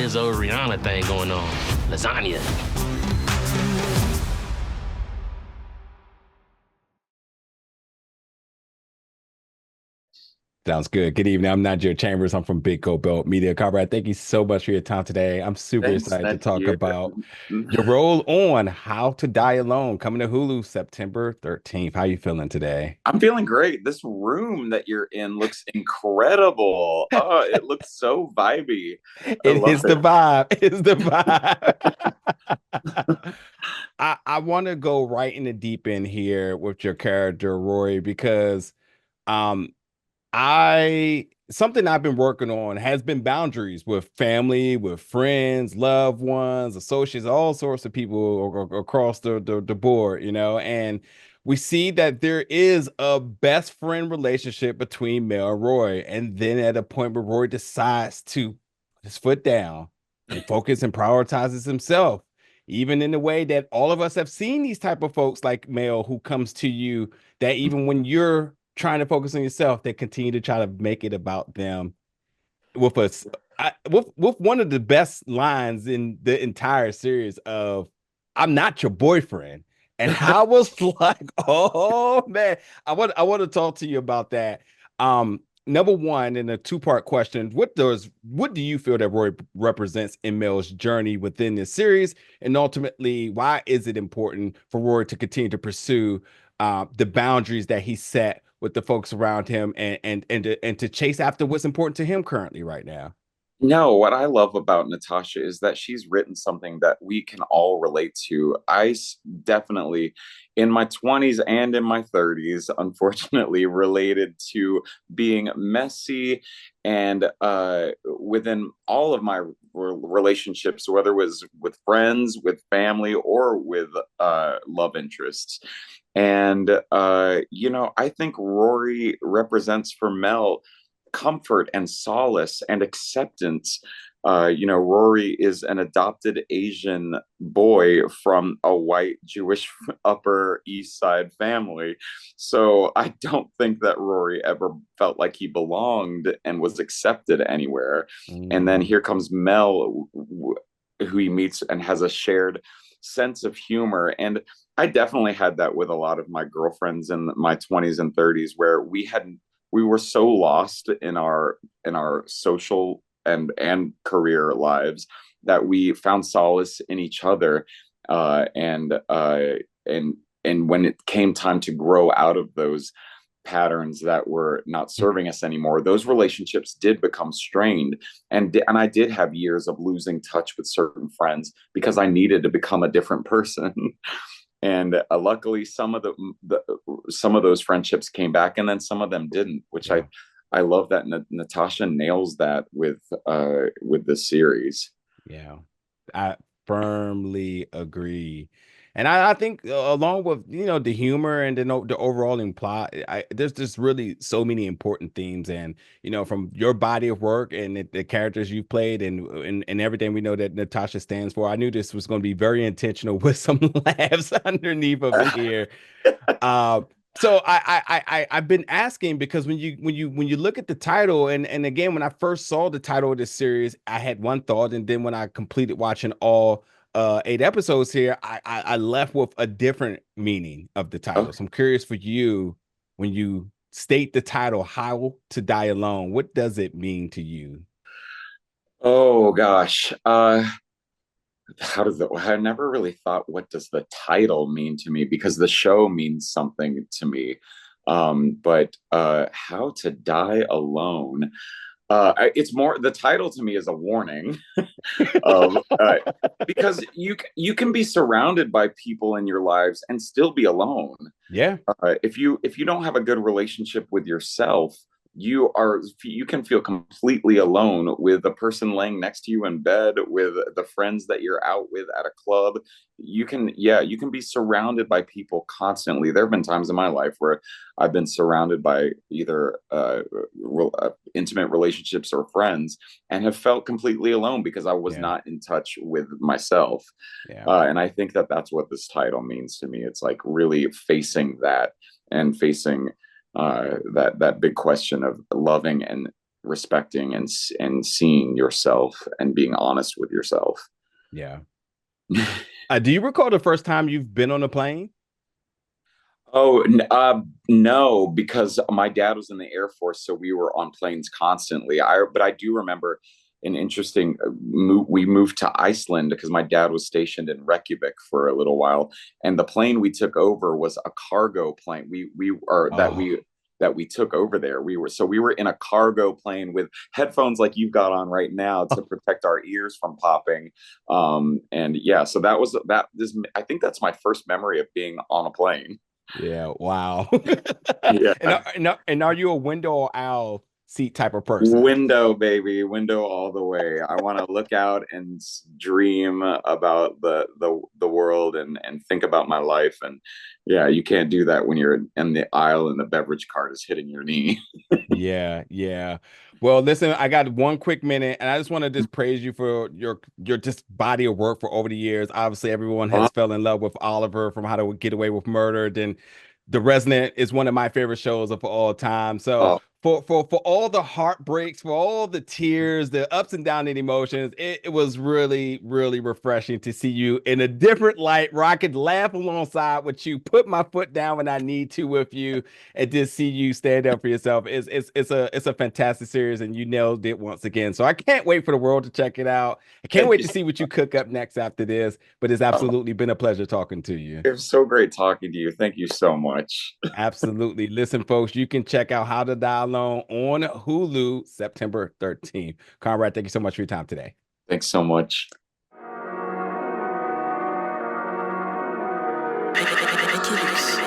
Lizzo Rihanna thing going on. Lasagna. Sounds good. Good evening. I'm Nigel Chambers. I'm from Big Belt Media. Conrad, thank you so much for your time today. I'm super Thanks, excited to thank talk you. about your role on How to Die Alone, coming to Hulu September 13th. How you feeling today? I'm feeling great. This room that you're in looks incredible. Oh, it looks so vibey. I It love is the it. vibe. It's the vibe. I want to go right in the deep end here with your character, Rory, because um I something I've been working on has been boundaries with family, with friends, loved ones, associates, all sorts of people across the board, and we see that there is a best friend relationship between Mel and Roy. And then at a point where Roy decides to put his foot down and focus and prioritizes himself, even in the way that all of us have seen these type of folks like Mel who comes to you that even when you're trying to focus on yourself, they continue to try to make it about them with us. With one of the best lines in the entire series of "I'm not your boyfriend," and I was like, "Oh man, I want to talk to you about that." Number one, in a two-part question, what do you feel that Roy represents in Mel's journey within this series, and ultimately, why is it important for Roy to continue to pursue the boundaries that he set with the folks around him, and to chase after what's important to him currently right now? No, what I love about Natasha is that she's written something that we can all relate to. Definitely, in my 20s and in my 30s, unfortunately, related to being messy and within all of my relationships, whether it was with friends, with family, or with love interests. And, I think Rory represents for Mel comfort and solace and acceptance. Rory is an adopted Asian boy from a white Jewish Upper East Side family. So I don't think that Rory ever felt like he belonged and was accepted anywhere. And then Mm, here comes Mel, who he meets and has a shared sense of humor. And I definitely had that with a lot of my girlfriends in my 20s and 30s, where we were so lost in our social and career lives that we found solace in each other, uh, and uh, and and when it came time to grow out of those patterns that were not serving us anymore, those relationships did become strained, and I did have years of losing touch with certain friends because I needed to become a different person. And luckily the some of those friendships came back, and then some of them didn't, which yeah. I love that Natasha nails that with the series. Yeah, I firmly agree. And I think along with the humor and the overall plot, there's just really so many important themes, and from your body of work and the characters you've played, and everything we know that Natasha stands for. I knew this was going to be very intentional with some laughs underneath of it here. Uh, so I've been asking because when you look at the title, and again, when I first saw the title of this series, I had one thought, and then when I completed watching all 8 episodes here, I left with a different meaning of the title. Okay. So I'm curious for you, when you state the title "How to Die Alone," what does it mean to you? Oh gosh. How does it I never really thought, what does the title mean to me, because the show means something to me. But How to Die Alone, it's more, the title to me is a warning of because you can be surrounded by people in your lives and still be alone. Yeah, If you don't have a good relationship with yourself, you can feel completely alone with the person laying next to you in bed, with the friends that you're out with at a club. You can be surrounded by people constantly. There have been times in my life where I've been surrounded by either intimate relationships or friends, and have felt completely alone because I was yeah, not in touch with myself. yeah. And I think that that's what this title means to me. It's like really facing that, and facing that big question of loving and respecting and seeing yourself and being honest with yourself. Yeah. Do you recall the first time you've been on a plane? Oh, no, because my dad was in the Air Force, so we were on planes constantly. But I do remember an interesting we moved to Iceland because my dad was stationed in Reykjavik for a little while, and the plane we took over was a cargo plane. That we took over there. We were in a cargo plane with headphones like you've got on right now to protect our ears from popping. And yeah, so I think that's my first memory of being on a plane. Yeah, wow. Yeah. And are you a window or aisle seat type of person? Window, baby, window all the way. I want to look out and dream about the world and think about my life. And yeah, you can't do that when you're in the aisle and the beverage cart is hitting your knee. Yeah, yeah. Well, listen, I got one quick minute, and I just want to just praise you for your just body of work for over the years. Obviously, everyone has fell in love with Oliver from How to Get Away with Murder. Then The Resident is one of my favorite shows of all time. So Oh, for all the heartbreaks, for all the tears, the ups and downs and emotions, it was really, really refreshing to see you in a different light where I could laugh alongside with you, put my foot down when I need to with you, and just see you stand up for yourself. It's a fantastic series, and you nailed it once again. So I can't wait for the world to check it out. I can't thank wait you. to see what you cook up next after this. But it's absolutely been a pleasure talking to you. It was so great talking to you. Thank you so much. Absolutely. Listen, folks, you can check out How to Die Alone on Hulu September 13th. Conrad, thank you so much for your time today. Thanks so much. Ridiculous.